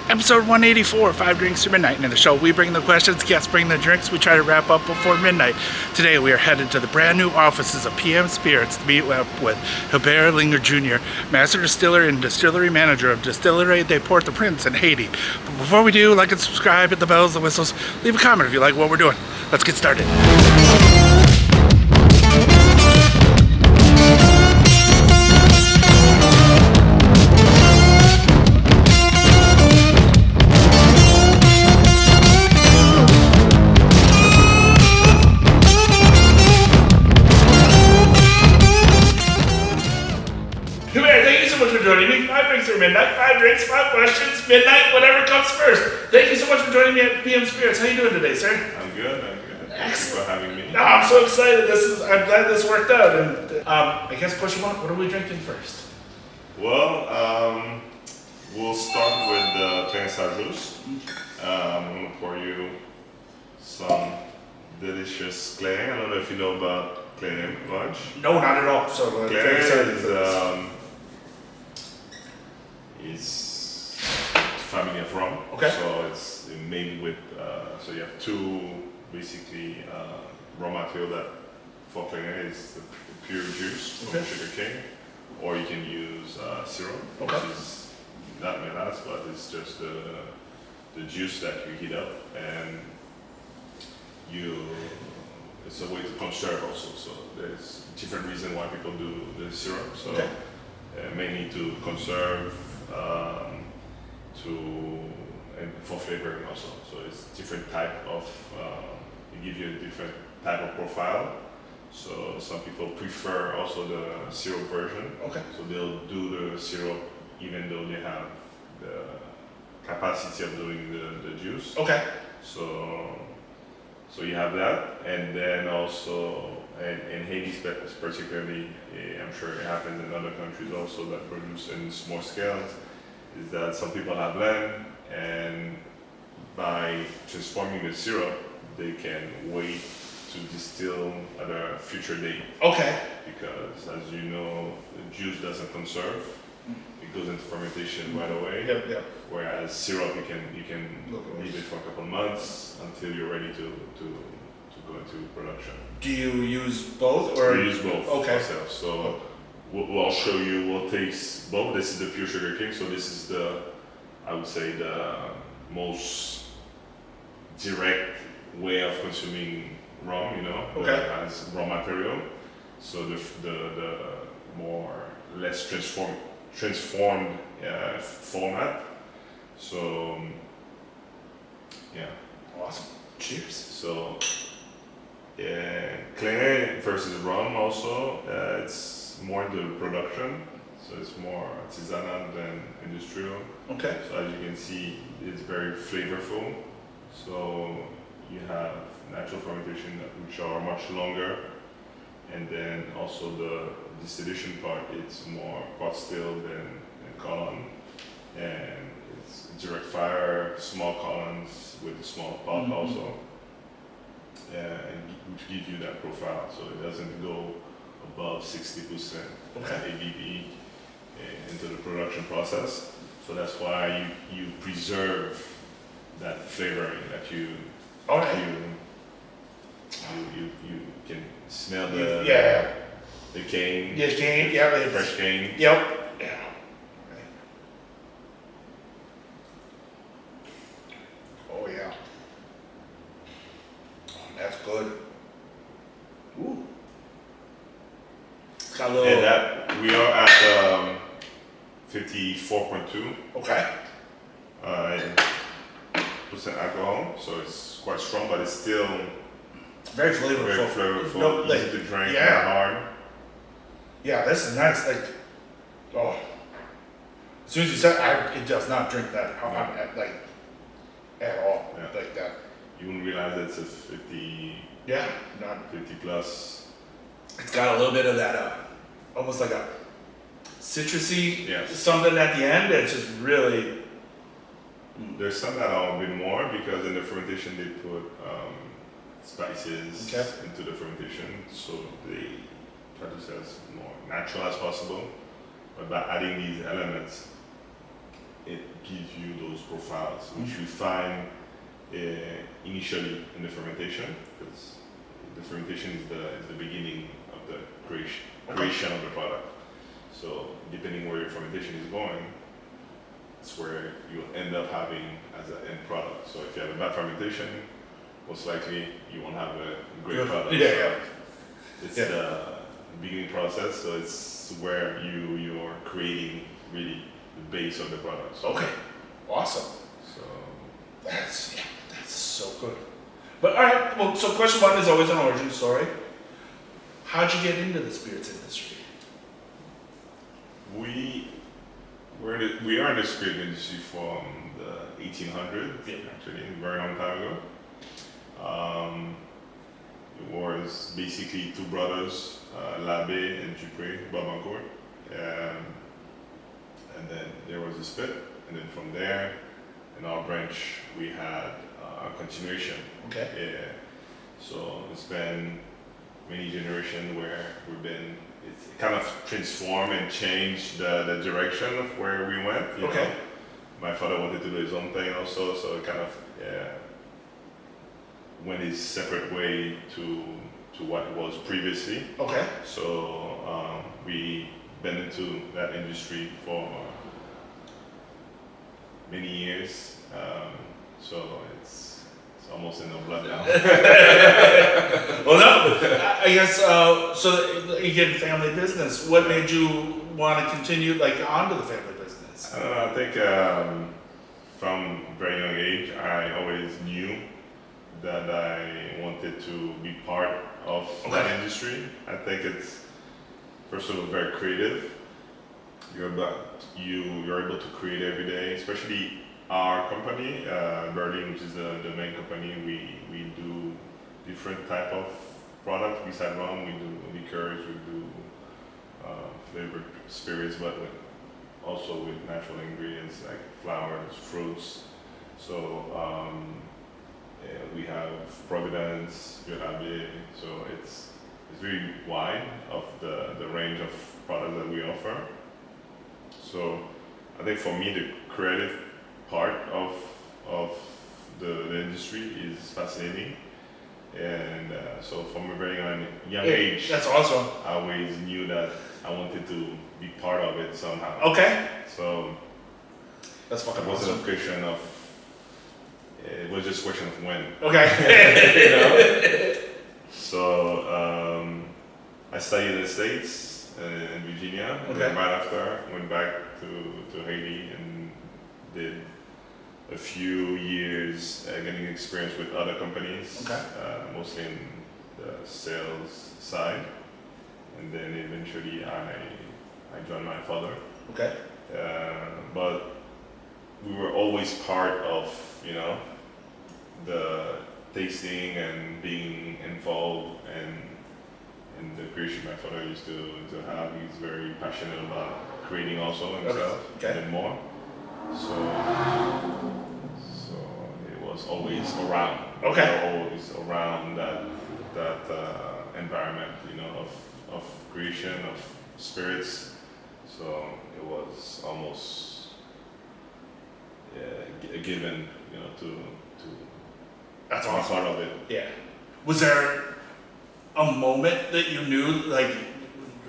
Episode 184, 5 Drinks to Midnight. In the show, we bring the questions, guests bring the drinks. We try to wrap up before midnight. Today, we are headed to the brand new offices of PM Spirits to meet up with Herbert Barbancourt-Linge Jr., Master Distiller and Distillery Manager of Distillerie de Port-au-Prince in Haiti. But before we do, like and subscribe, hit the bells, the whistles, leave a comment if you like what we're doing. Let's get started. Joining me. 5 drinks through midnight, 5 drinks, 5 questions, midnight, whatever comes first. Thank you so much for joining me at PM Spirits. How you doing today, sir? I'm good. Thank you for having me. No, I'm so excited. I'm glad this worked out. And I guess question one, what are we drinking first? Well, we'll start with the Clairin Haitian. I'm going to pour you some delicious Clairin. I don't know if you know about Clairin much. No, not at all. So Clairin is family of rum. Okay. So it's made with, so you have two basically raw material that for Clairin is the pure juice from sugar cane, or you can use syrup, which is not melas, but it's just the juice that you heat up, and it's a way to conserve also. So there's different reasons why people do the syrup. So mainly to conserve, and for flavoring also. So it's different type of, it gives you a different type of profile. So some people prefer also the syrup version. Okay. So they'll do the syrup even though they have the capacity of doing the juice. Okay. So you have that, and then also, in Haiti particularly, I'm sure it happens in other countries also that produce in small scales, is that some people have land, and by transforming the syrup, they can wait to distill at a future date. Okay. Because as you know, the juice doesn't conserve. It goes into fermentation right away. Yep. Whereas syrup, you can leave it for a couple of months until you're ready to go into production. Do you use both, or we use both ourselves? So I'll show you. We'll taste both. This is the pure sugar cane. So this is I would say the most direct way of consuming rum. As raw material. So the more less transformed format. So yeah. Awesome. Cheers. So Clairin versus rum also, it's more into production, so it's more artisanal than industrial. Okay. So as you can see, it's very flavorful. So you have natural fermentation which are much longer, and then also the distillation part, it's more pot still than column, and it's direct fire, small columns with a small pot also. Which gives you that profile, so it doesn't go above 60% ABV into the production process. So that's why you preserve that flavoring that you can smell the cane. Yeah, cane. Yeah, fresh cane. Yep. Yeah. Oh yeah. That's good. Ooh. It's got a little. And we are at 54.2. Okay. Percent alcohol, so it's quite strong, but it's still very flavorful. Very flavorful, easy to drink, not hard. Yeah, this is nice. As soon as you said, it does not drink that at all, like that. You wouldn't realize it's a 50. Yeah, not 50 plus. It's got a little bit of that, almost like a citrusy something at the end. It's just really. There's some that are a bit more because in the fermentation they put spices into the fermentation, so they try to stay as more natural as possible. But by adding these elements, it gives you those profiles, which we find initially in the fermentation, because the fermentation is the beginning of the creation of the product. So depending where your fermentation is going, it's where you'll end up having as an end product. So if you have a bad fermentation, most likely you won't have a great product. It's the beginning process, so it's where you are creating really the base of the product. So, okay, awesome. So that's so good. But all right, well, so question one is always an origin story. How'd you get into the spirits industry? We are in the spirit industry from the 1800s, actually, a very long time ago. It was basically two brothers, L'Abbé and Barbancourt. And then there was a split, and then from there, in our branch, we had a continuation. Okay. Yeah. So it's been many generations where it's kind of transformed and changed the direction of where we went. You know? My father wanted to do his own thing also, so it kind of went his separate way to what it was previously. Okay. So we been into that industry for many years. So it's almost in the blood now. Well, no, I guess, so again, family business, what made you want to continue onto the family business? I don't know, I think from a very young age, I always knew that I wanted to be part of that industry. I think it's, first of all, very creative. You're able to create every day, especially our company, Berlin, which is the main company. We do different type of products besides rum. We do liqueurs, we do flavored spirits, but also with natural ingredients like flowers, fruits. So we have Providence, so it's very wide of the range of products that we offer. So I think for me, the creative part of the industry is fascinating. And so from a very young age, that's awesome. I always knew that I wanted to be part of it somehow. Okay. So that's fucking it wasn't awesome. a question of, it was just a question of when. Okay. You know? So I studied in the States, in Virginia, and then right after went back to Haiti and did a few years getting experience with other companies, mostly in the sales side, and then eventually I joined my father. Okay. But we were always part of, the tasting and being involved in the creation my father used to have. He's very passionate about creating also himself, and more. So it was always around. Always around that environment, of creation of spirits. So it was almost a given, to that's be awesome. part of it. Yeah. Was there a moment that you knew,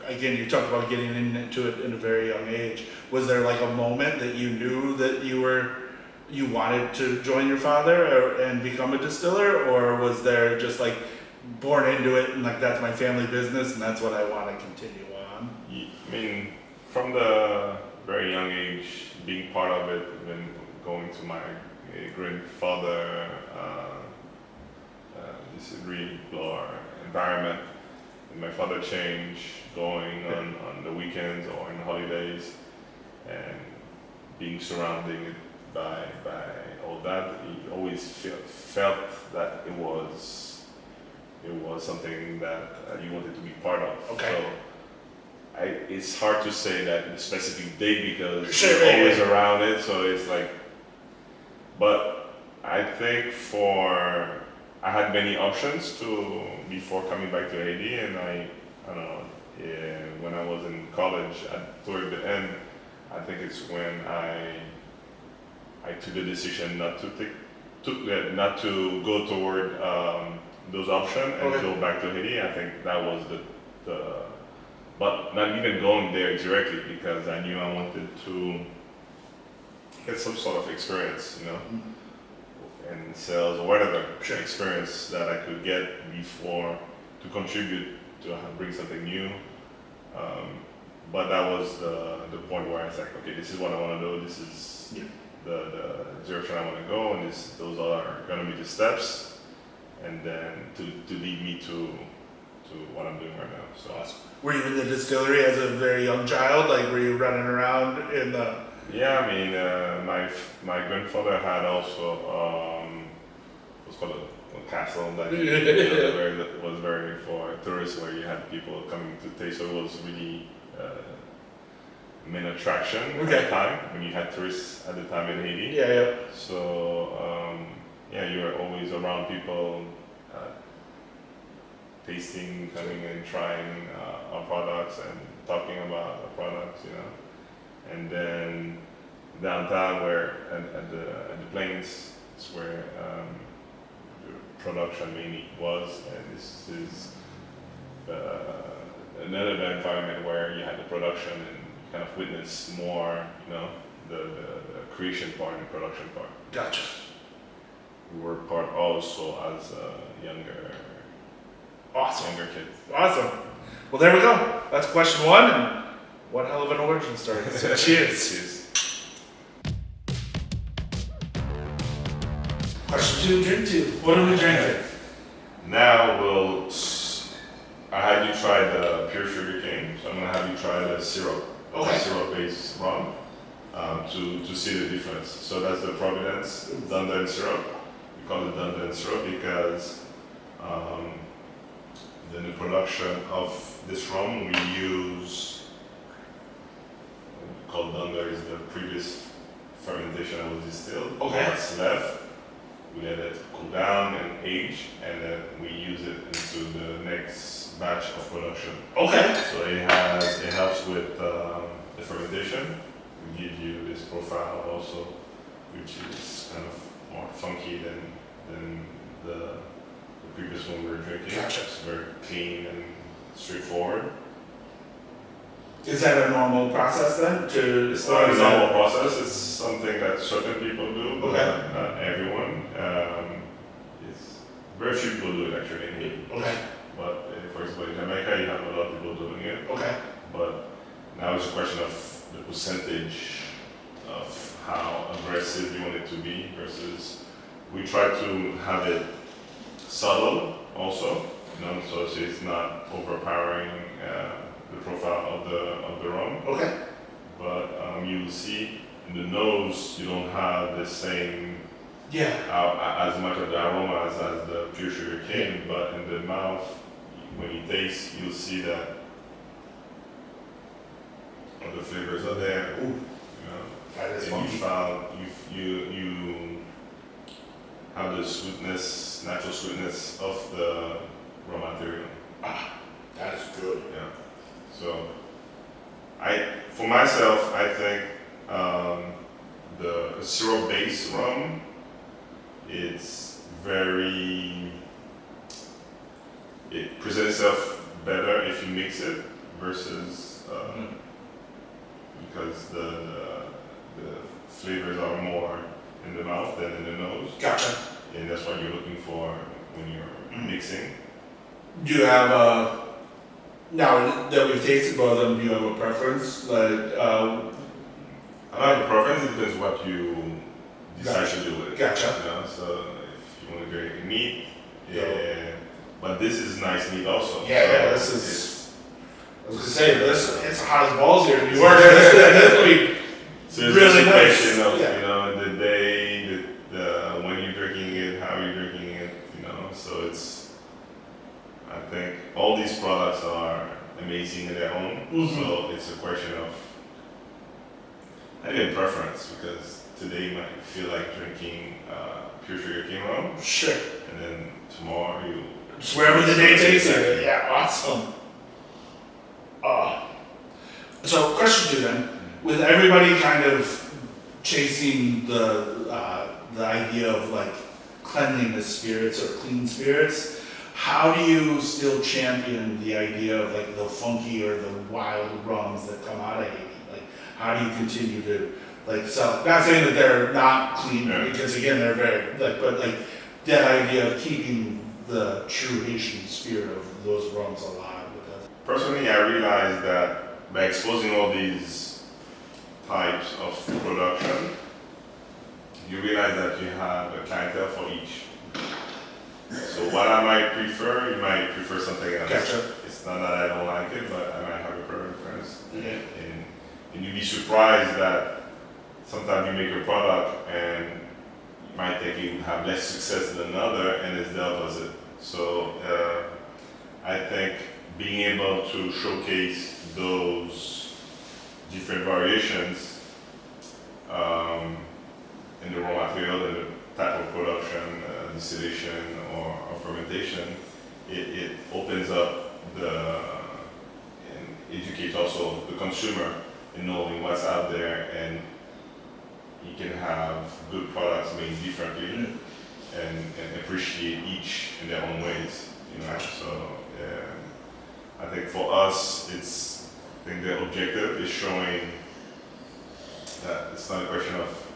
again, you talked about getting into it in a very young age. Was there a moment that you knew that you wanted to join your father and become a distiller, or was there just born into it and that's my family business and that's what I want to continue on? I mean, from the very young age, being part of it, when going to my grandfather, distillery or environment, and my father changed, going on the weekends or in holidays, and being surrounded by all that, he always felt that it was something that you wanted to be part of. So it's hard to say that in a specific day because you're always around it. So it's but I think I had many options before coming back to Haiti, and I don't know, when I was in college, toward the end, I think it's when I I took the decision not to go toward those options and go back to Haiti. I think that was but not even going there directly because I knew I wanted to get some sort of experience, in sales or whatever experience that I could get before to contribute to bring something new. But that was the point where I was like, okay, this is what I want to do. This is the direction I want to go, and those are going to be the steps, and then to lead me to what I'm doing right now. So, awesome. Were you in the distillery as a very young child? Like, were you running around in the? Yeah, I mean, my grandfather had also what's called a castle that was very for tourists, where you had people coming to taste. So it was really main attraction at the time when you had tourists at the time in Haiti. Yeah. So you were always around people tasting, coming and trying our products and talking about our products, And then downtown, where at the plains, is where the production mainly was, and this is another environment where you had the production and kind of witness more, the creation part and production part. Gotcha. We were part also as younger kids. Awesome. Well, there we go. That's question one, and what hell of an origin story. So cheers. Question two, drink two. What are we drinking? Now I had you try the pure sugar cane, so I'm gonna have you try the syrup. Syrup-based rum, to see the difference. So that's the Providence Rum syrup. We call it Rum syrup because in the production of this rum we use called Distiller is the previous fermentation that was distilled. What's left, we let it cool down and age, and then we use it into the next batch of production. So it helps with the fermentation. We give you this profile also, which is kind of more funky than the previous one we were drinking. Gotcha. It's very clean and straightforward. Is that a normal process then? It's not a normal process. It's something that certain people do, but not everyone. It's very few people do it actually in Haiti. But for example, in Jamaica, you have a lot of people doing it. But now it's a question of the percentage of how aggressive you want it to be versus we try to have it subtle also, so it's not overpowering the profile of the rum. But you'll see in the nose you don't have the same as much of the aroma as the pure sugar cane, but in the mouth when you taste you'll see that all the flavors are there. That is and you have the sweetness, natural sweetness of the raw material. That is good. Yeah. So, for myself, I think the syrup-based rum, it presents itself better if you mix it versus because the flavors are more in the mouth than in the nose. Gotcha. And that's what you're looking for when you're mixing. Do you have now that we've tasted both of them, do you have a preference? I don't have a preference, it depends what you decide to do with it. Gotcha. So if you want to drink neat, but this is nice neat also. This is. I was gonna say it's hot as balls here in New York. This will be so it's really just a nice. question of the day, when you're drinking it, how you're drinking it, So I think all these products are amazing in their own. So it's a question of maybe a preference, because today you might feel like drinking pure sugar cane rum. Sure. And then tomorrow you just wherever the day takes you. Yeah, awesome. So question two then, with everybody kind of chasing the idea of like cleanliness spirits or clean spirits, how do you still champion the idea of like the funky or the wild rums that come out of Haiti? Like, how do you continue to like sell? Not saying that they're not clean, because again, they're very like, but like that idea of keeping the true Haitian spirit of those rums alive with us. Personally, I realized that by exposing all these types of production, you realize that you have a clientele for each. So what I might prefer, you might prefer something else. Gotcha. It's not that I don't like it, but I might have a preference. And you'd be surprised that sometimes you make a product and you might think it would have less success than another, and it's the opposite. So I think being able to showcase those different variations in the raw material and the type of production, distillation or fermentation, it opens up and educates also the consumer in knowing what's out there, and you can have good products made differently and appreciate each in their own ways, you know. So I think for us, I think the objective is showing that it's not a question of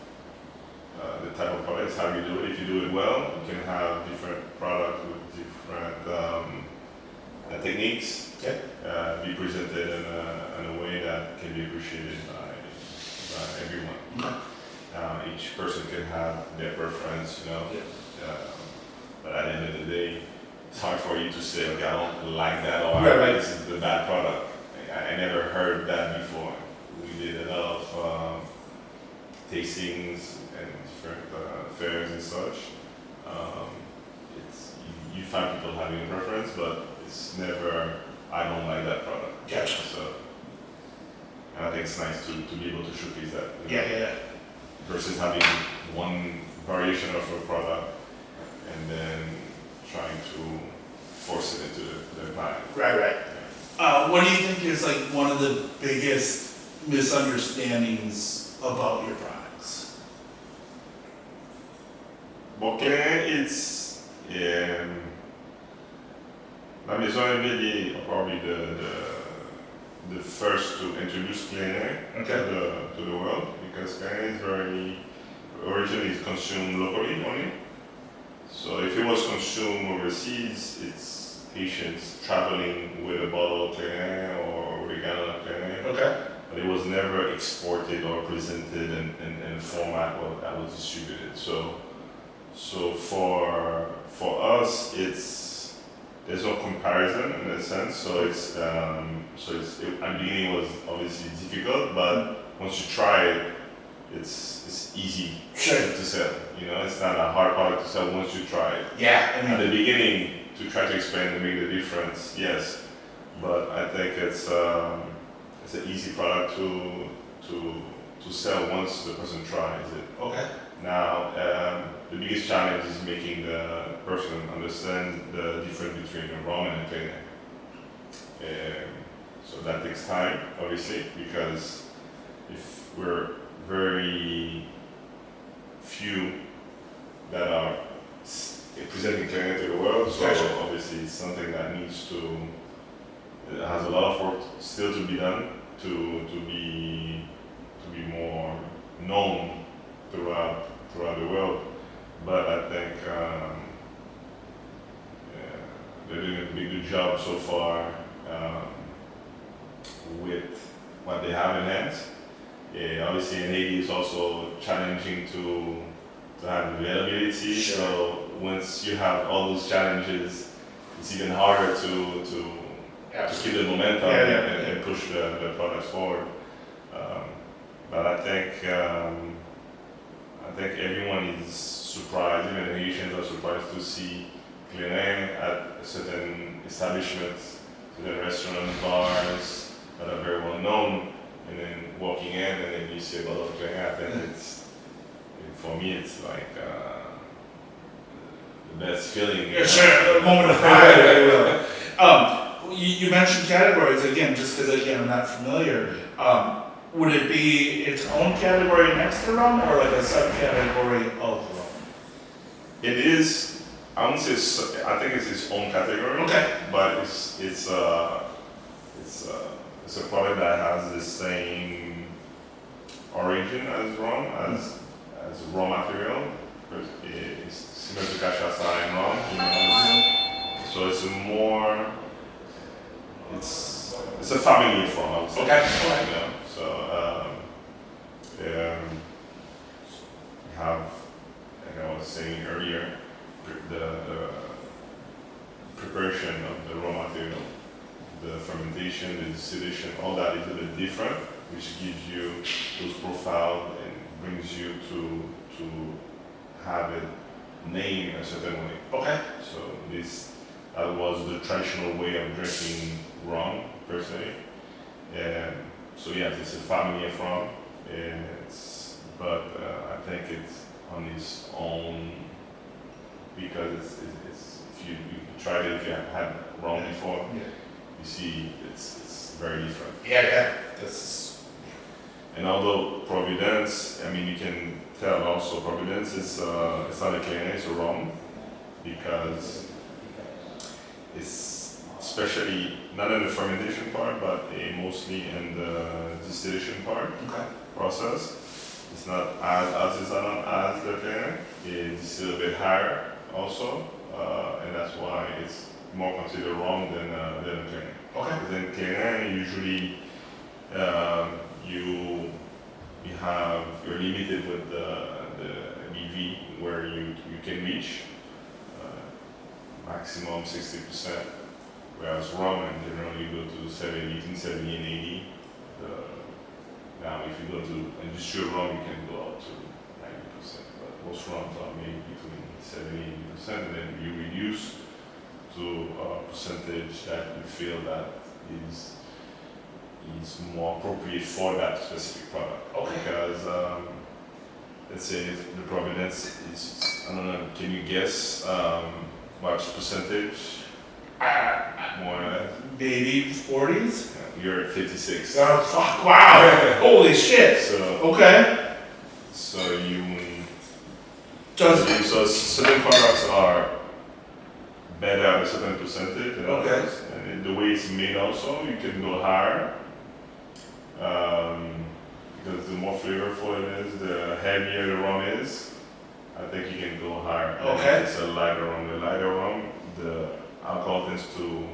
the type of product, it's how you do it. If you do it well, you can have different products with different techniques, be presented in a way that can be appreciated by everyone. Each person can have their preference, you know. But at the end of the day, it's hard for you to say, okay, I don't like that, or this is the bad product. I never heard that before. We did a lot of tastings and different fairs and such. You find people having a preference, but it's never, I don't like that product. Gotcha. So, and I think it's nice to be able to showcase that. Yeah. Versus having one variation of a product and then trying to force it into the client. Right. What do you think is like one of the biggest misunderstandings about your products? Okay, it's La Maison est probably the first to introduce Clairin to the world, because Clairin is originally consumed locally only. So if it was consumed overseas, it's Haitians traveling with a bottle of Clairin or with a gallon of Clairin. But it was never exported or presented in a format that was distributed. So for us, there's no comparison in a sense. So at the beginning was obviously difficult, but once you try it, it's easy to sell. You know, it's not a hard product to sell once you try it. At the beginning, to try to explain and make the difference, yes, but I think it's an easy product to sell once the person tries it. Now, the biggest challenge is making the person understand the difference between a rum and a Clairin. So that takes time, obviously, because if we're very few that are presenting Clairin to the world, so obviously it's something that it has a lot of work still to be done to be more known throughout the world. But I think they're doing a pretty good job so far with what they have in hands. Obviously in Haiti it's also challenging to have availability. So once you have all those challenges, it's even harder to keep the momentum and push the products forward. But I think everyone is surprised, even the Haitians are surprised to see Clairin at certain establishments, certain restaurants, bars that are very well known, and then walking in and then you see a bottle of Clairin. I think for me it's like the best feeling. A moment of pride. You mentioned categories again, just because I'm not familiar. would it be its own category next to rum, or like a subcategory of rum? It is. I wouldn't say. I think it's its own category. Okay. But it's a product that has the same origin as rum, as raw material. It's similar to cachaça and rum. So it's a more. It's a family of rum, I would say. Okay. You know? So we have, like I was saying earlier, the preparation of the raw material, the fermentation, the distillation, all that is a bit different, which gives you those profiles and brings you to have it named a certain way. Okay. So that was the traditional way of drinking rum per se. And so yes, it's a family of rum, and but I think it's on its own because it's if you tried it, if you have had rum before, you see it's very different. Yeah. And although Providence, I mean, you can tell also Providence is it's not a Clairin, it's a rum, because it's especially not in the fermentation part, but mostly in the distillation part process. It's not as artisanal as the Clairin. It's still a bit higher also, and that's why it's more considered rum than a Clairin. Okay. Because in Clairin, usually you're limited with the BV where you can reach maximum 60%, whereas rum and generally you go to 70, between 70 and 80. Now if you go to industrial rum, you can go up to 90%, but most rums are made between 70 and 80%, and then you reduce to a percentage that you feel that is more appropriate for that specific product. Okay. Because let's say if the Providence is, I don't know, can you guess what percentage? More or less. Maybe 40s? You're at 56. Oh, fuck, wow. Holy shit. So, okay. So you. Does So certain products are better at a certain percentage than okay. others. And the way it's made also, you can go higher. Because the more flavorful it is, the heavier the rum is, I think you can go higher. Okay. It's a lighter rum. The lighter rum, the alcohol tends to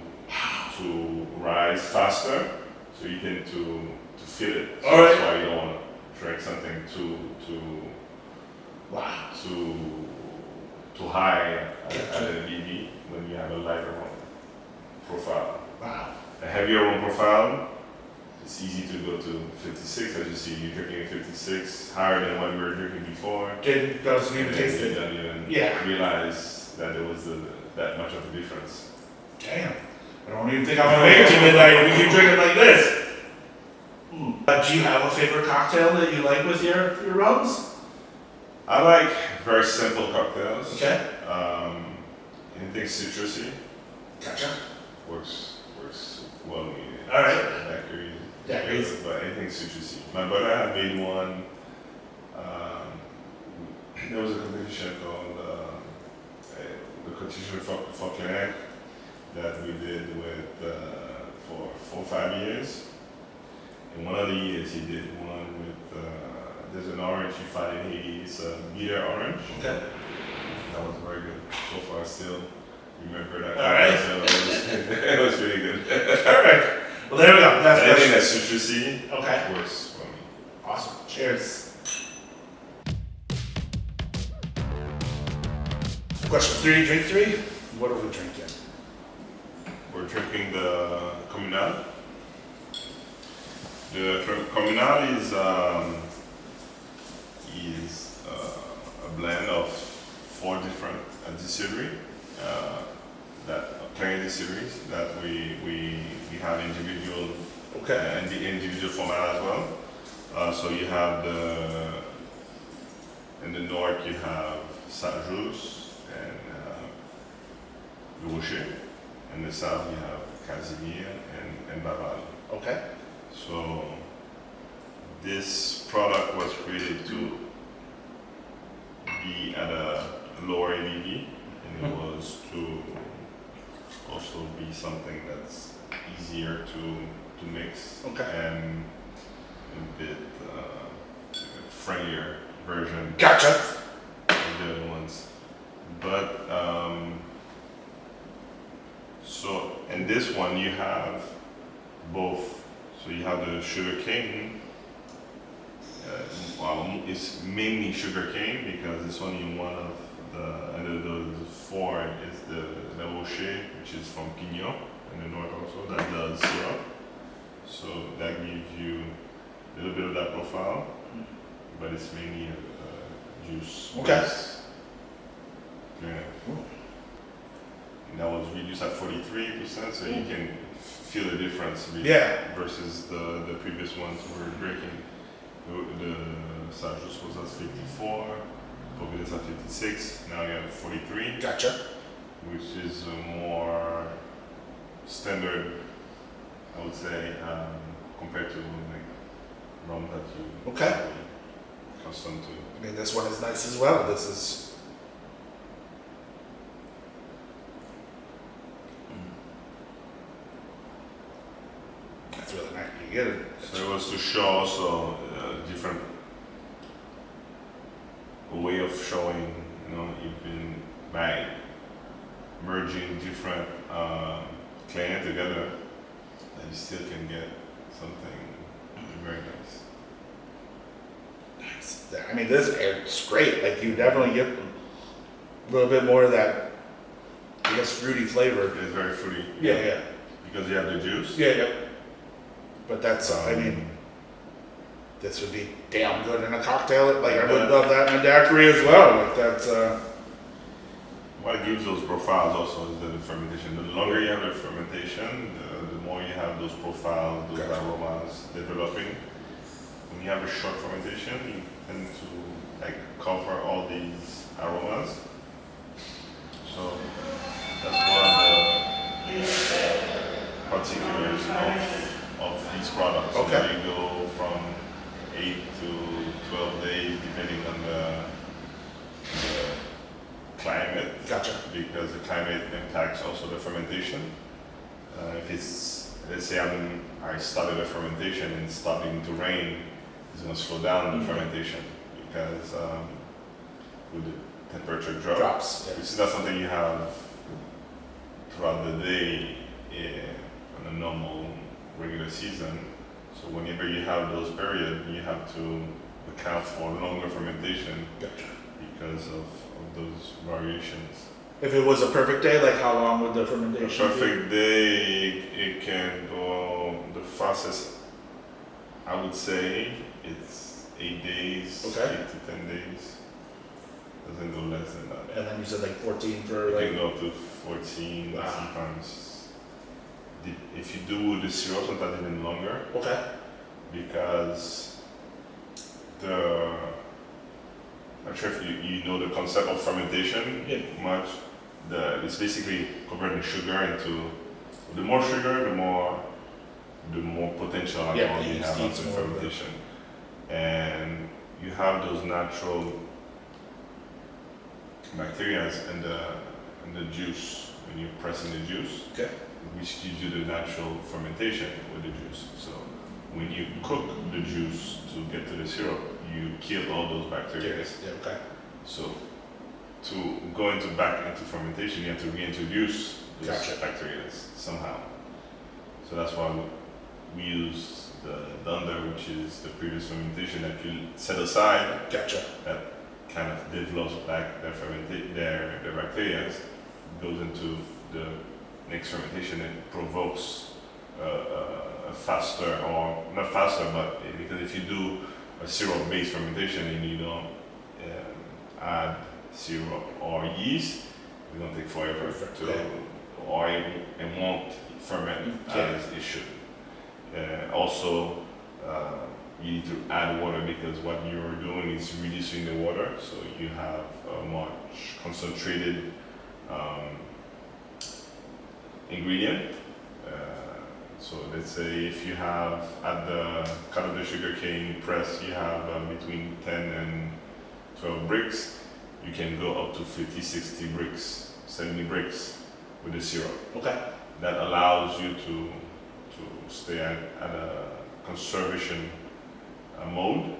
rise faster, so you tend to feel it. So all right. That's why you don't want to drink something too high at the BB when you have a lighter rum profile. Wow. A heavier rum profile, it's easy to go to 56. As you see, you're drinking 56 higher than what we were drinking before. Doesn't even taste You it. don't even realize that there was that much of a difference. Damn. I don't even think I'm gonna make it to midnight if we keep drinking like this. Do you have a favorite cocktail that you like with your rums? I like very simple cocktails. Okay. Anything citrusy. Gotcha. Works well with me. All right. Daiquiris. But anything citrusy. My brother had made one. There was a competition called the competition for Clairin that we did with for 4 or 5 years. And one of the years he did one with there's an orange you find in Haiti. It's a bitter orange. Okay. That was very good. So far, I still remember that. All right. So it was really good. Perfect. Well, there we go. That's anything that's citrusy. Okay. Works for me. Awesome. Cheers. Question 3, drink 3. What are we drinking? We're drinking the Communal. The Communal is a blend of 4 different distilleries, Clairin distilleries that we have individual and the individual format as well. So you have in the north you have Saint-Just and Rocher. In the south you have Casimir and Baval. Okay. So This product was created to be at a lower ABV, and it was to also be something that's easier to mix and a bit friendlier version Gotcha. of the other ones. But so in this one you have both. So you have the sugar cane. It's mainly sugar cane because it's only one of the four is the Rocher, which is from Pignon in the north also, that does syrup. So that gives you a little bit of that profile, but it's mainly juice. Okay. Yeah. And that was reduced at 43%, so you can feel the difference versus the previous ones were breaking. The Sajus was at 54, Providence at 56, now you have 43. Gotcha. Which is a more standard, I would say, compared to like rum that you accustomed to. I mean, this one is nice as well. This is. That's really nice. You get it. So it was to show also different way of showing, even by merging different Clairin together, that you still can get something very nice. Nice. I mean, it's great. Like, you definitely get a little bit more of that, I guess, fruity flavor. It's very fruity. Yeah. Because you have the juice. Yeah. But that's, I mean, this would be damn good in a cocktail. Like, I would love that in a daiquiri as well. Like, that's, What gives those profiles also is the fermentation. The longer you have the fermentation, the more you have those profiles, those aromas developing. When you have a short fermentation, you tend to cover all these aromas. So that's one of the particulars of these products. So they go from 8 to 12 days, depending on the climate. Gotcha. Because the climate impacts also the fermentation. If it's, let's say I started a fermentation and it's starting to rain, it's going to slow down the fermentation because with the temperature drops. Yeah. This is not something you have throughout the day on a normal regular season. So whenever you have those periods, you have to account for longer fermentation because of those variations. If it was a perfect day, like how long would the fermentation be? A perfect day, it can go the fastest, I would say, it's 8 days, 8 to 10 days. Doesn't go less than that. And then you said like 14 for It like... can go up to 14 sometimes. If you do the syrup, sometimes even longer. Because I'm sure if you know the concept of fermentation much. It's basically converting sugar into, the more sugar, the more potential alcohol you have after fermentation. And you have those natural bacteria in the juice when you're pressing the juice, which gives you the natural fermentation with the juice. So when you cook the juice to get to the syrup, you kill all those bacteria. So to go back into fermentation, you have to reintroduce those bacteria somehow. So that's why we use the under, which is the previous fermentation that you set aside. That kind of develops back their bacteria, goes into the next fermentation and provokes a faster, or not faster, but because if you do a syrup-based fermentation and you don't add syrup or yeast, it's going to take forever or it won't ferment as it should. Also, you need to add water because what you're doing is reducing the water, so you have a much concentrated ingredient. So let's say if you have at the cut of the sugarcane press, you have between 10 and 12 bricks, you can go up to 50, 60 bricks, 70 bricks with the syrup. Okay. That allows you to stay at a conservation mode,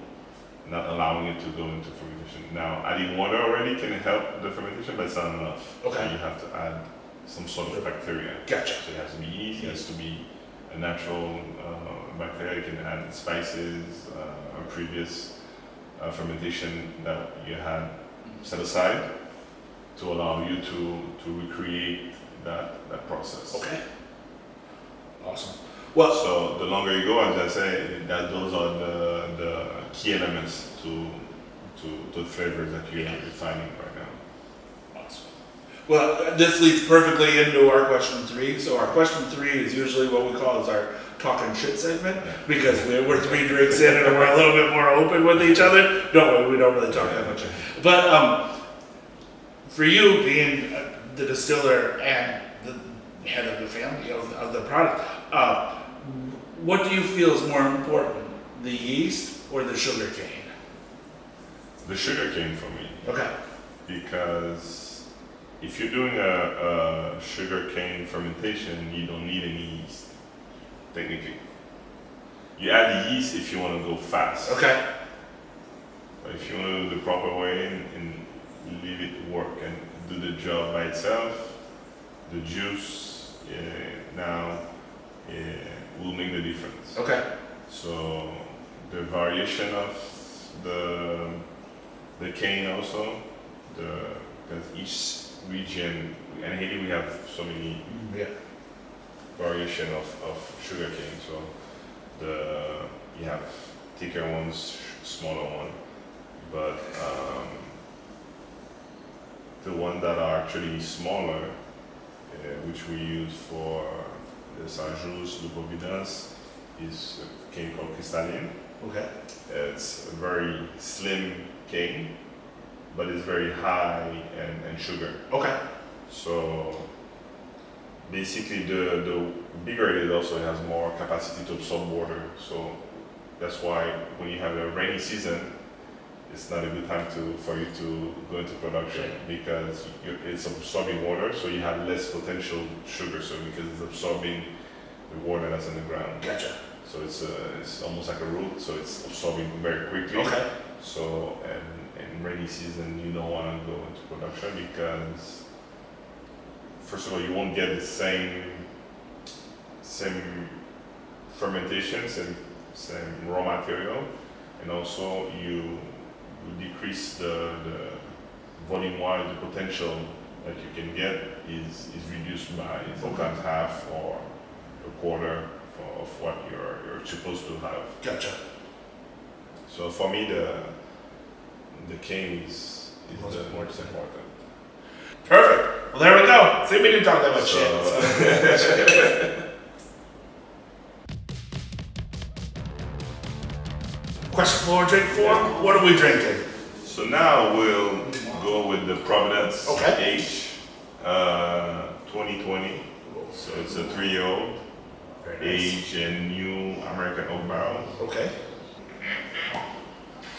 not allowing it to go into fermentation. Now, adding water already can help the fermentation, but it's not enough. Okay. So you have to add some sort of bacteria. Gotcha. So it has to be yeast, it has to be a natural bacteria. You can add spices, or previous fermentation that you had set aside to allow you to recreate that process. Okay. Awesome. Well, so the longer you go, as I say, those are the key elements to the flavors that you're finding right now. Awesome. Well, this leads perfectly into our question 3. So our question 3 is usually what we call is our talking shit segment, because we're 3 drinks in and we're a little bit more open with each other. We don't really talk that much. But for you being the distiller and the head of the family of the product, what do you feel is more important, the yeast or the sugar cane? The sugar cane for me. Okay. Because if you're doing a sugar cane fermentation, you don't need any yeast, technically. You add the yeast if you want to go fast. Okay. But if you want to do the proper way and leave it work and do the job by itself, the juice now will make the difference. Okay. So the variation of the cane also, because each region, in Haiti we have so many variation of sugar cane. So you have thicker ones, smaller one, but the ones that are actually smaller, which we use for the Saint-Just, the Providence, is a cane called Distilling. Okay. It's a very slim cane, but it's very high in sugar. Okay. So basically the bigger it is, also it has more capacity to absorb water. So that's why when you have a rainy season, it's not a good time for you to go into production, because it's absorbing water, so you have less potential sugar. So because it's absorbing the water that's in the ground. Gotcha. So it's almost like a root, so it's absorbing very quickly. Okay. So in rainy season, you don't want to go into production because, first of all, you won't get the same fermentation, same raw material, and also you decrease the volume-wise, the potential that you can get is reduced by sometimes half or a quarter of what you're supposed to have. Gotcha. So for me, the cane is the most important. Perfect. Well, there we go. See, we didn't talk that much shit. Question 4, drink 4. What are we drinking? So now we'll go with the Providence H 2020. So it's a 3-year-old aged in new American oak barrel. Okay.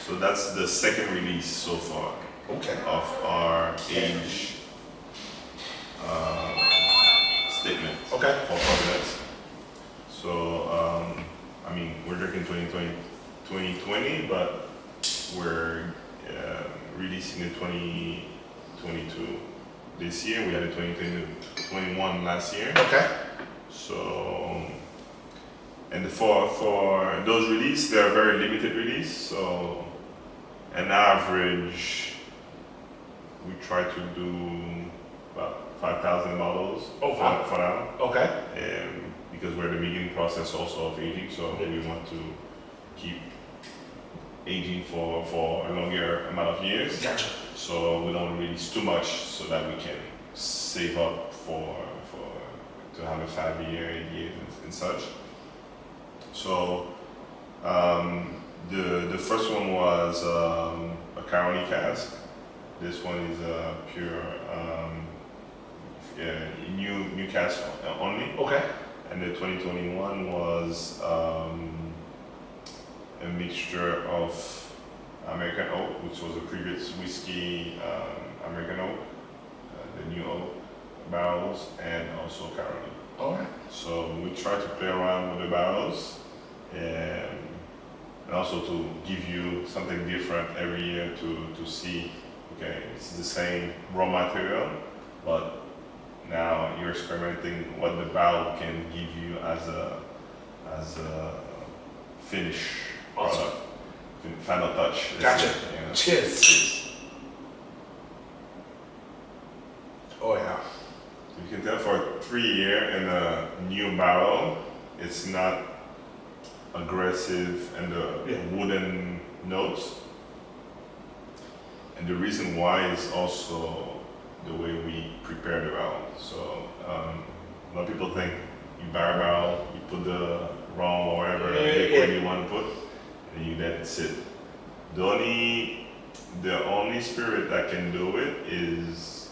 So that's the second release so far of our age statement for Providence. So I mean, we're drinking 2020, but we're releasing in 2022 this year. We had a 2021 last year. Okay. So, and for those releases, they are very limited release. So, an average, we try to do about 5,000 bottles for now. Okay. Because we're in the beginning process also of aging, so we want to keep aging for a longer amount of years. Gotcha. So we don't release too much so that we can save up to have a 5-year, 8 years and such. So the first one was a Caroni cask. This one is a pure new cask only. Okay. And the 2021 was a mixture of American oak, which was a previous whiskey American oak, the new oak barrels, and also Carolina. All right. So we try to play around with the barrels and also to give you something different every year to see, okay, it's the same raw material, but now you're experimenting what the barrel can give you as a finish product, final touch. Gotcha. You know. Cheers. Oh yeah. You can tell for 3 years in a new barrel, it's not aggressive and the wooden notes. And the reason why is also the way we prepare the barrel. So a lot of people think you barrel, you put the rum or whatever liquid you want to put, and you let it sit. The only spirit that can do it is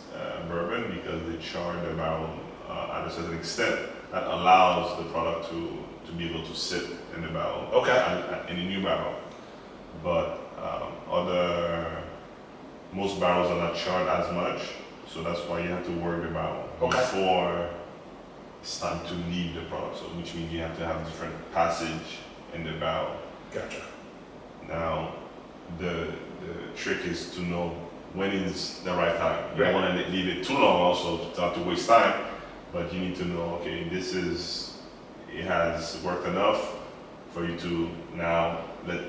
bourbon, because they char the barrel at a certain extent that allows the product to be able to sit in the barrel, in a new barrel. But most barrels are not charred as much, so that's why you have to work the barrel before it's time to leave the product. So which means you have to have different passage in the barrel. Gotcha. Now, the trick is to know when is the right time. You don't want to leave it too long also to have to waste time, but you need to know, okay, it has worked enough for you to now let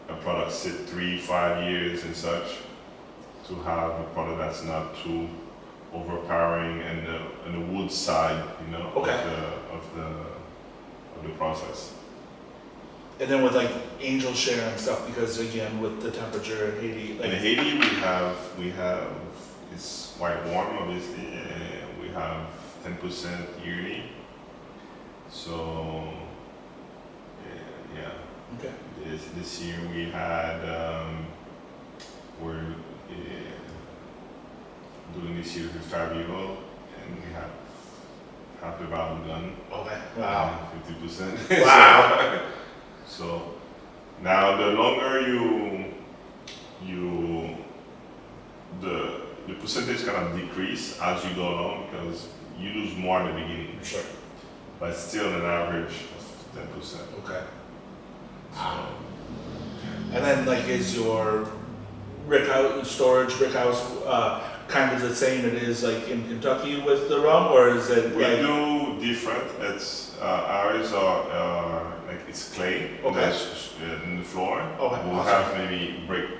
a product sit 3-5 years and such, to have a product that's not too overpowering and the wood side, you know, of the process. And then with like angel share and stuff, because again with the temperature in Haiti, in Haiti we have it's quite warm obviously, and we have 10% yearly. So yeah. Okay. This year we had we're doing this year with Fabio, and we have half the barrel done. Okay. Wow. 50%. Wow. So now the longer the percentage kind of decrease as you go along, because you lose more in the beginning. Sure. But still an average of 10%. Okay. So, and then like is your brick house kind of the same it is like in Kentucky with the rum, or is it we like do different. It's ours are like it's clay that's in the floor. We'll have maybe brick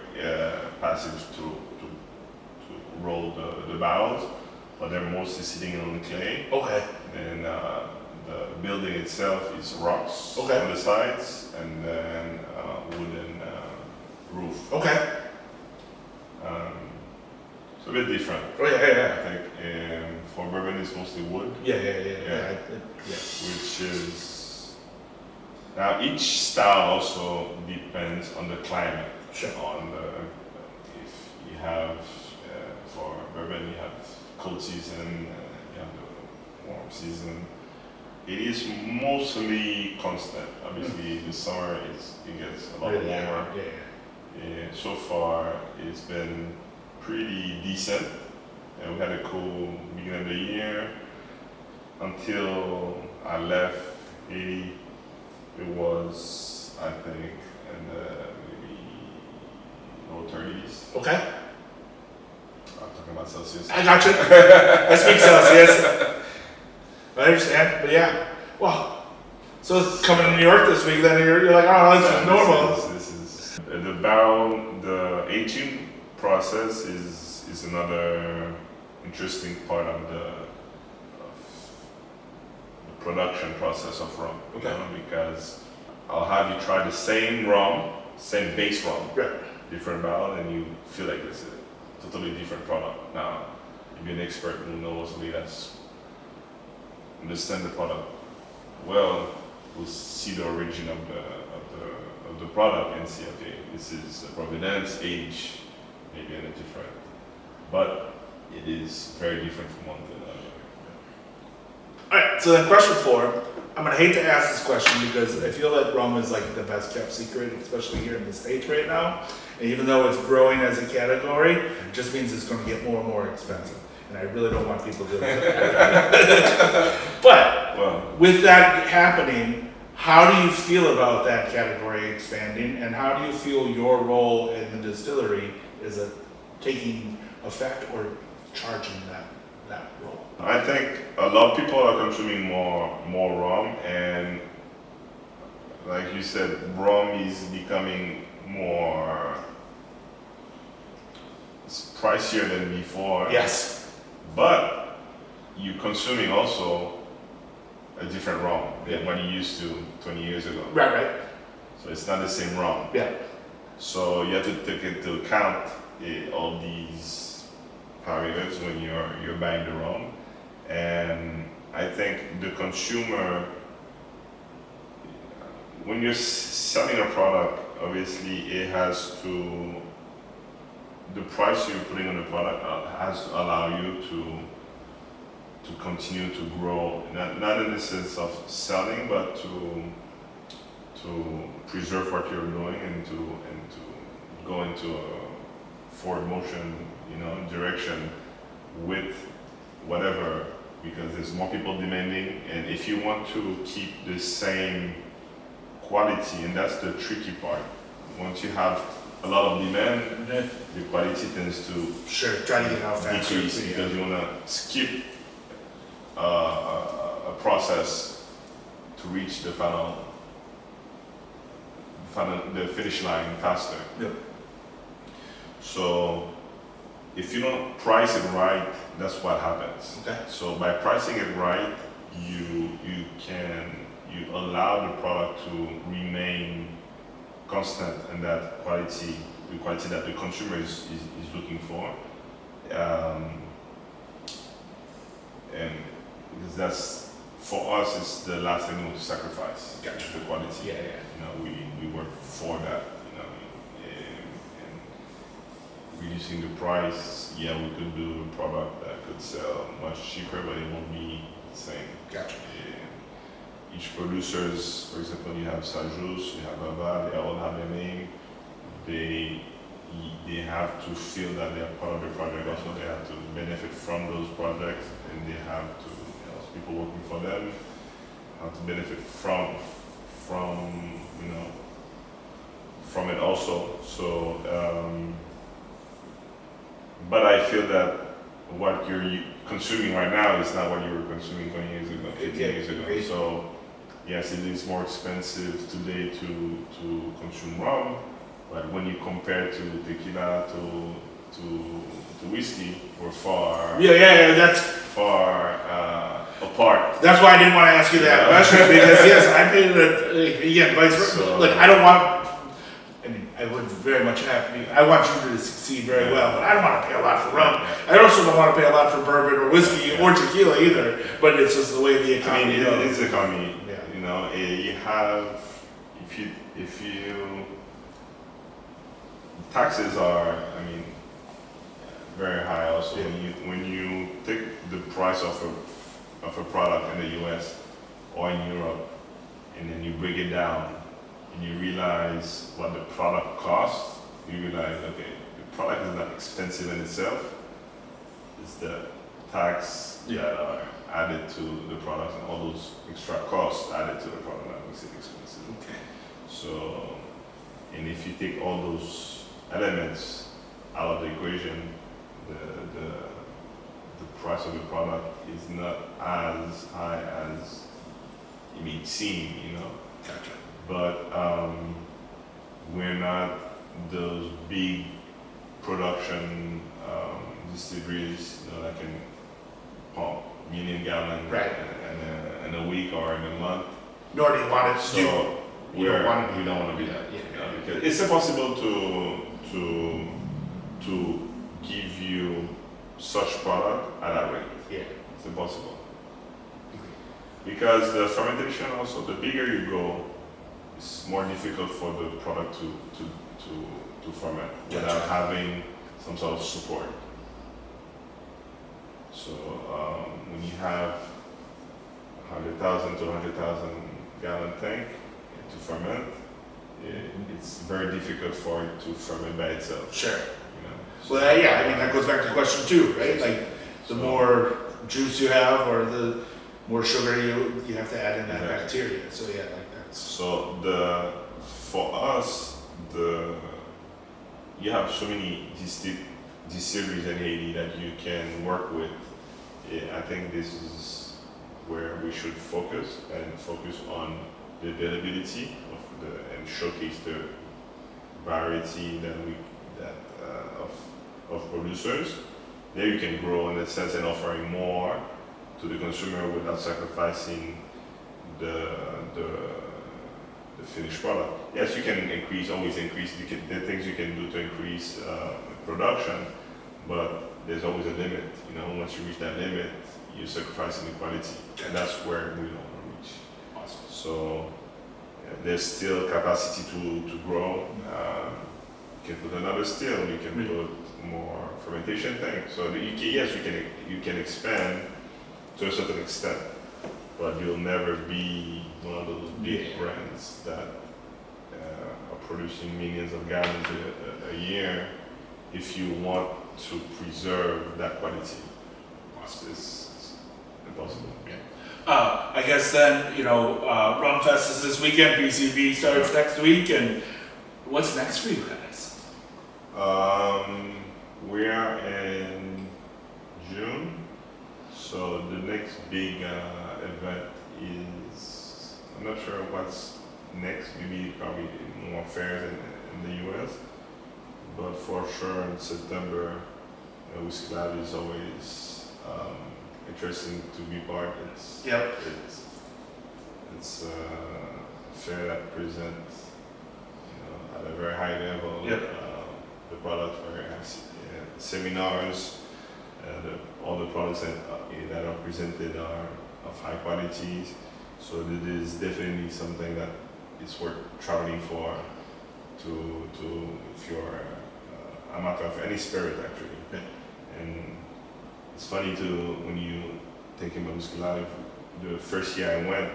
passage to roll the barrels, but they're mostly sitting on the clay. Okay. And the building itself is rocks on the sides, and then wooden roof. Okay. It's a bit different. Oh yeah. I think for bourbon it's mostly wood. Yeah. Which is now each style also depends on the climate. Sure. On the if you have for bourbon you have cold season, you have the warm season. It is mostly constant. Obviously, the summer it gets a lot warmer. Yeah. So far, it's been pretty decent. And we had a cool beginning of the year until I left Haiti. It was, I think, in the maybe low 30s. Okay. I'm talking about Celsius. I got you. I speak Celsius. I understand, but yeah. Well, so it's coming to New York this week, then you're like, oh, this is normal. This is the barrel, the aging process is another interesting part of the production process of rum. Okay. You know, because I'll have you try the same rum, same base rum, different barrel, and you feel like this is a totally different product. Now, if you're an expert who knows somebody that's understand the product well, will see the origin of the product and see, okay, this is a Providence age, maybe in a different, but it is very different from one to another. All right. So then, question 4: I'm gonna hate to ask this question because I feel that rum is like the best kept secret, especially here in the States right now. And even though it's growing as a category, it just means it's gonna get more and more expensive. And I really don't want people doing that. But with that happening, how do you feel about that category expanding, and how do you feel your role in the distillery is taking effect or charging that role? I think a lot of people are consuming more rum, and like you said, rum is becoming more pricier than before. Yes. But you're consuming also a different rum than what you used to 20 years ago. Right. So it's not the same rum. Yeah. So you have to take into account all these parameters when you're buying the rum. And I think the consumer, when you're selling a product, obviously it has to, the price you're putting on the product has to allow you to continue to grow, not in the sense of selling, but to preserve what you're doing and to go into a forward motion, direction with whatever, because there's more people demanding, and if you want to keep the same quality, and that's the tricky part. Once you have a lot of demand, the quality tends to try to get out faster decrease because you want to skip a process to reach the the finish line faster. Yep. So if you don't price it right, that's what happens. Okay. So by pricing it right, you allow the product to remain constant and that quality, the quality that the consumer is looking for. And because that's, for us, it's the last thing we want to sacrifice. Gotcha. The quality. Yeah. We work for that. And reducing the price. Yeah, we could do a product that could sell much cheaper, but it won't be the same. Gotcha. Each producers, for example, you have Sajus, you have Baba, they all have their name. They have to feel that they are part of the project. Also, they have to benefit from those projects, and they have to, people working for them, have to benefit from it also. So, but I feel that what you're consuming right now is not what you were consuming 20 years ago, 15 years ago. So, yes, it is more expensive today to consume rum, but when you compare to tequila to whiskey, we're far. Yeah, that's far apart. That's why I didn't want to ask you that question, because yes, I paid it again. Vice versa. So, like I don't want. I mean, I would very much I want you to succeed very well, but I don't want to pay a lot for rum. I also don't want to pay a lot for bourbon or whiskey or tequila either. But it's just the way the economy goes. It's economy. Yeah. You have if you taxes are, very high also. Yeah. When you take the price of a product in the US or in Europe, and then you break it down and you realize what the product costs, you realize, okay, the product is not expensive in itself, it's the tax that are added to the product and all those extra costs added to the product that makes it expensive. Okay. So, and if you take all those elements out of the equation, the price of the product is not as high as it may seem, Gotcha. But we're not those big production distilleries, that can pump million gallon in a week or in a month. Nor do you want it to do. So we don't want to be that. Yeah. Because it's impossible to give you such product at that rate. Yeah. It's impossible. Because the fermentation also, the bigger you go, it's more difficult for the product to ferment without having some sort of support. So when you have 100,000 to 100,000 gallon tank to ferment, it's very difficult for it to ferment by itself. Sure. You know? Well, yeah, I mean, that goes back to question 2, right? Like, the more juice you have or the more sugar you have to add in that bacteria. So, yeah, like that's... So, for us, you have so many distilleries in Haiti that you can work with. I think this is where we should focus on the availability and showcase the variety of producers. There you can grow in a sense and offering more to the consumer without sacrificing the finished product. Yes, you can always increase the things you can do to increase production, but there's always a limit. You know, once you reach that limit, you're sacrificing the quality, and that's where we don't want to reach. Awesome. So there's still capacity to grow. You can put another still, you can put more fermentation tanks. So you can expand to a certain extent, but you'll never be one of those big brands that are producing millions of gallons a year if you want to preserve that quality. It's impossible. Yeah. I guess then, Rum Fest is this weekend, BCB starts next week, and what's next for you guys? We are in June, so the next big event is, I'm not sure what's next, probably more fairs in the US, but for sure in September, Whiskey Lab is always interesting to be part. It's a fair that presents at a very high level the product, very high seminars, all the products that are presented are of high quality. So it is definitely something that it's worth traveling for if you're a matter of any spirit actually. And it's funny too when you taking my Whiskey Live. The first year I went,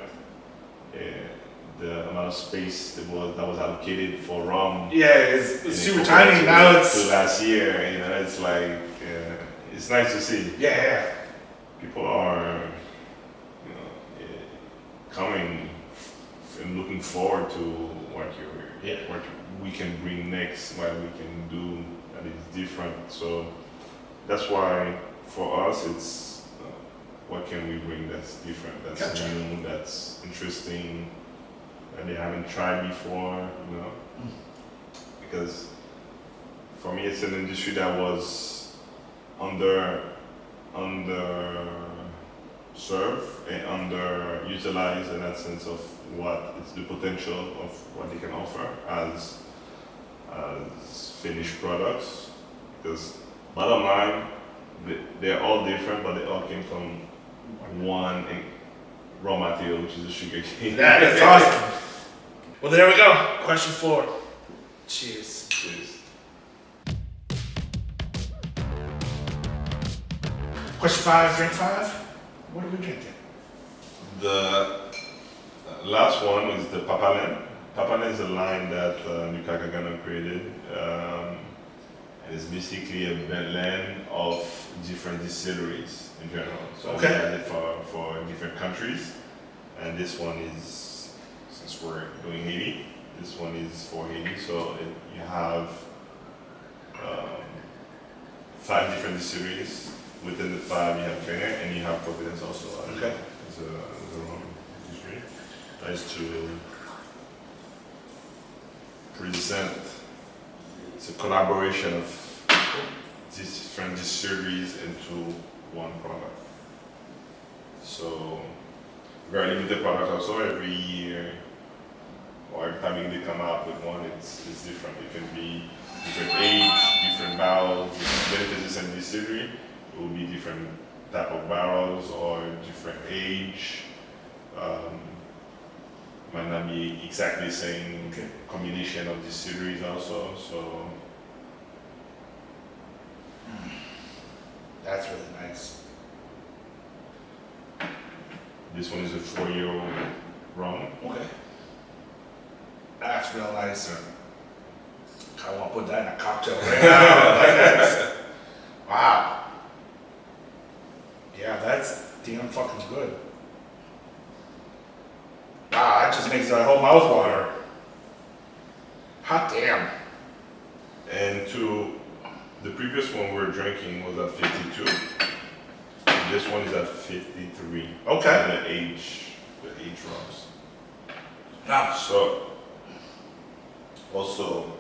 the amount of space that was allocated for rum. Yeah, it's super tiny now. To last year, it's like it's nice to see. Yeah. People are coming and looking forward to what we can bring next, what we can do that is different. So that's why for us it's what can we bring that's different, that's new, that's interesting, that they haven't tried before, Because for me it's an industry that was underserved and underutilized in that sense of what is the potential of what they can offer as finished products. Because bottom line, they're all different, but they all came from one raw material, which is the sugar cane. That is awesome. Well, there we go. Question 4. Cheers. Cheers. Question 5, drink 5. What are we drinking? The last one is the Papalin. Papalin is a line that Nukaka Gano created. And it's basically a blend of different distilleries in general. So we had it for different countries. And this one is, since we're doing Haiti, this one is for Haiti. So you have 5 different distilleries. Within the 5 you have Clairin and you have Providence also. As a rum distillery. Nice to present. It's a collaboration of different distilleries into one product. So very limited product also. Every year or every time they come out with one, it's different. It can be different age, different barrels, different benefits and distillery. It will be different type of barrels or different age. Might not be exactly the same combination of distilleries also. So that's really nice. This one is a 4-year-old rum. Okay. That's real nice. I want to put that in a cocktail right now. Like that. Wow. Yeah, that's damn fucking good. Wow, that just makes my whole mouth water. Hot damn. And the previous one we were drinking was at 52. This one is at 53. Okay. The age rums. Yeah. So, also,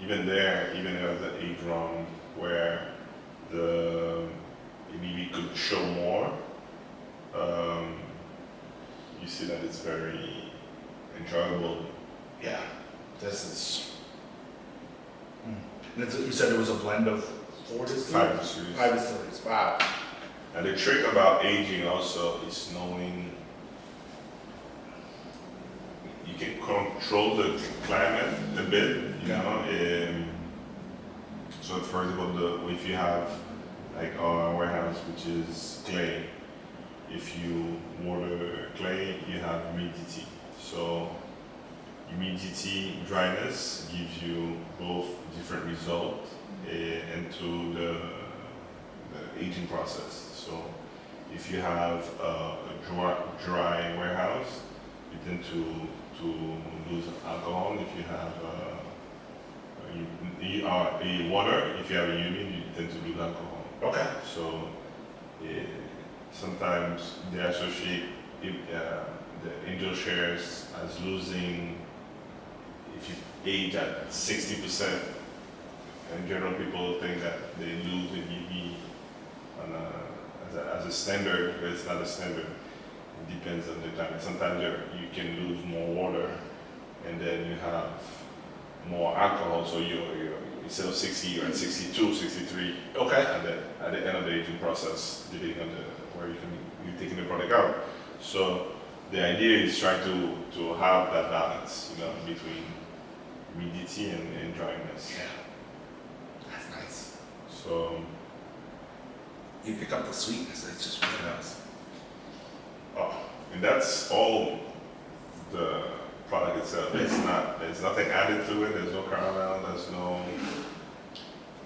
even there the age rum where the ABV could show more, you see that it's very enjoyable. Yeah. This is. And you said it was a blend of 4 distilleries? 5 distilleries. 5 distilleries. Wow. And the trick about aging also is knowing you can control the climate a bit, you know. So for example, if you have like our warehouse, which is clay, if you water clay, you have humidity. So humidity, dryness gives you both different results into the aging process. So if you have a dry warehouse, you tend to lose alcohol. If you have a water, if you have a humid, you tend to lose alcohol. Okay. So sometimes they associate the angel shares as losing if you age at 60%. In general, people think that they lose the EV as a standard, but it's not a standard. It depends on the time. Sometimes you can lose more water, and then you have more alcohol. So you're instead of 60, you're at 62, 63. Okay. At the end of the aging process, depending on where you're taking the product out. So the idea is trying to have that balance, you know, between humidity and dryness. Yeah. That's nice. So you pick up the sweetness. It's just really nice. Oh, and that's all the product itself. There's nothing added to it. There's no caramel. There's no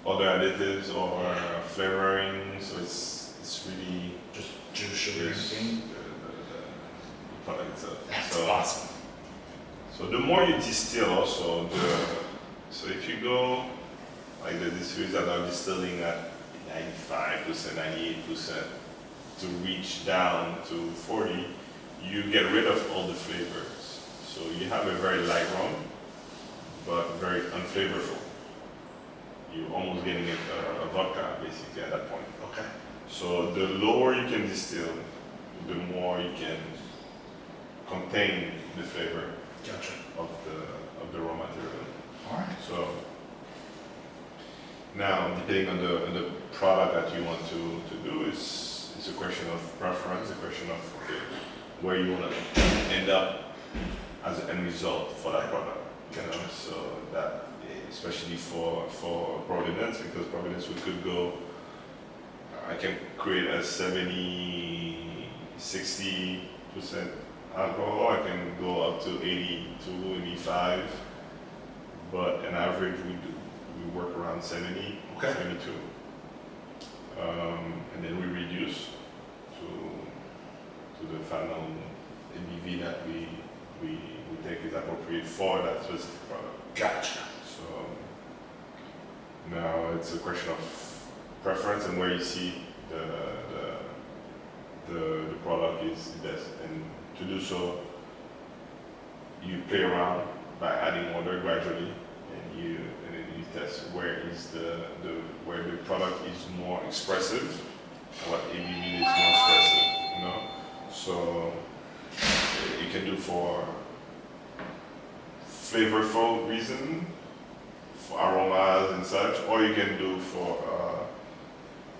other additives or flavoring. So it's really just juice, sugar, and everything. The product itself. That's awesome. So the more you distill, also so if you go like the distilleries that are distilling at 95%, 98% to reach down to 40, you get rid of all the flavors. So you have a very light rum, but very unflavorful. You're almost getting a vodka basically at that point. Okay. So the lower you can distill, the more you can contain the flavor. Gotcha. of the raw material. All right. So now, depending on the product that you want to do, it's a question of preference, a question of where you want to end up as an end result for that product. Gotcha. You know? So that, especially for Providence, because Providence we could go. I can create a 70, 60% alcohol. I can go up to 82, 85, but an average we work around 70, okay. 72, and then we reduce to the final ABV that we think is appropriate for that specific product. Gotcha. So now it's a question of preference and where you see the product is best. And to do so, you play around by adding water gradually, and then you test where the product is more expressive, what ABV is more expressive, you know. So you can do for flavorful reason, for aromas and such, or you can do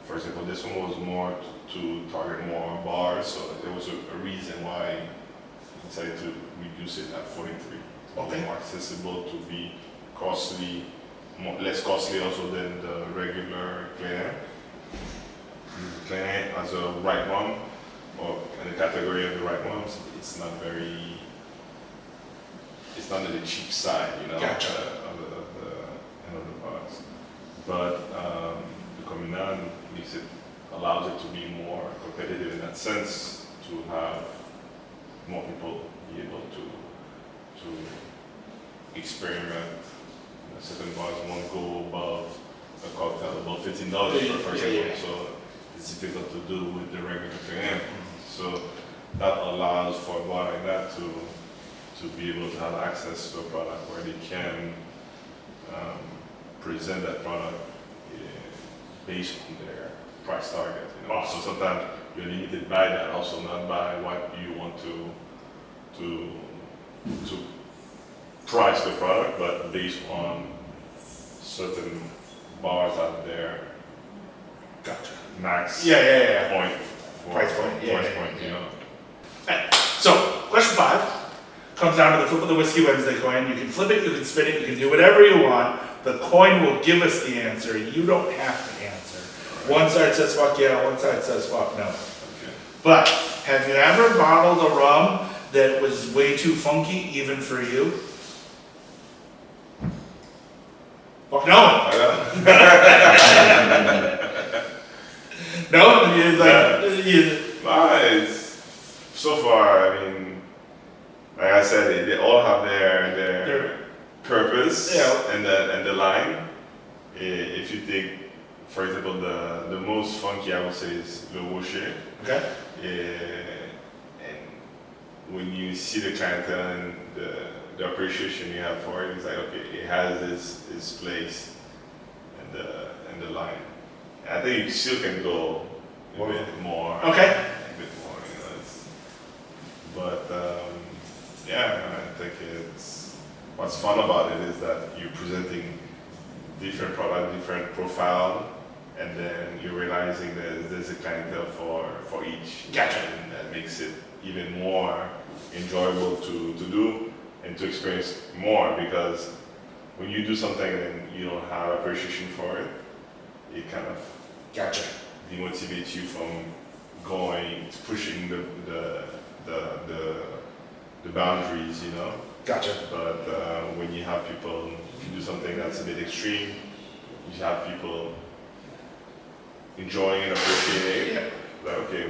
for example, this one was more to target more bars, so there was a reason why I decided to reduce it at 43. Okay. More accessible, to be costly, less costly also than the regular Clairin. Clairin as a white rum or in the category of the right rums, it's not on the cheap side, you know, Gotcha. of the products. But the Communal allows it to be more competitive in that sense, to have more people be able to experiment. Certain bars won't go above a cocktail above $15, for example. So it's difficult to do with the regular Clairin. So that allows for a bar like that to be able to have access to a product where they can present that product based on their price target. You know? So sometimes you're limited by that, also not by what you want to price the product, but based on certain bars out there. Gotcha. Max point. Price point. You know. So, question 5 comes down to the flip of the Whiskey Wednesday coin. You can flip it, you can spin it, you can do whatever you want. The coin will give us the answer. You don't have to answer. One side says fuck yeah, one side says fuck no. Okay. But have you ever bottled a rum that was way too funky even for you? Fuck no. No? So far, I mean, like I said, they all have their purpose and the line. If you take, for example, the most funky, I would say, is Le Rocher. Okay. And when you see the clientele and the appreciation you have for it, it's like, okay, it has its place and the line. I think you still can go a bit more. Okay. A bit more, you know. But I think what's fun about it is that you're presenting different product, different profile, and then you're realizing that there's a clientele for each. Gotcha. And that makes it even more enjoyable to do and to experience more, because when you do something and you don't have appreciation for it, it kind of demotivates you from pushing the boundaries, you know. Gotcha. But when you have people, if you do something that's a bit extreme, you have people enjoying and appreciating it. Like, okay,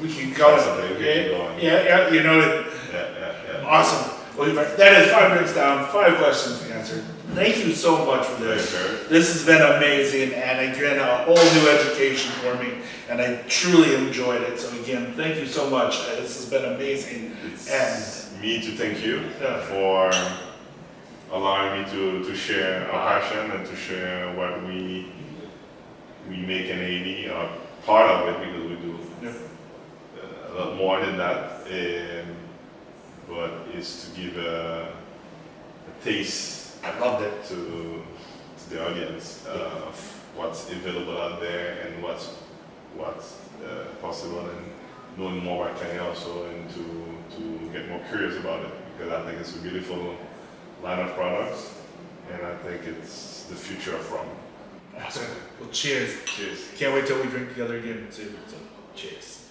we can go something. We can keep going. Yeah, you know it. Yeah. Awesome. Well, that is 5 drinks down, 5 questions answered. Thank you so much for this. Thanks, this has been amazing, and again, a whole new education for me, and I truly enjoyed it. So again, thank you so much. This has been amazing. It's me to thank you for allowing me to share our passion and to share what we make in Haiti, or part of it, because we do a lot more than that. But it's to give a taste. I loved it. To the audience of what's available out there and what's possible, and knowing more about Clairin also, and to get more curious about it, because I think it's a beautiful line of products, and I think it's the future of rum. Awesome. Well, cheers. Cheers. Can't wait till we drink together again too. So, cheers.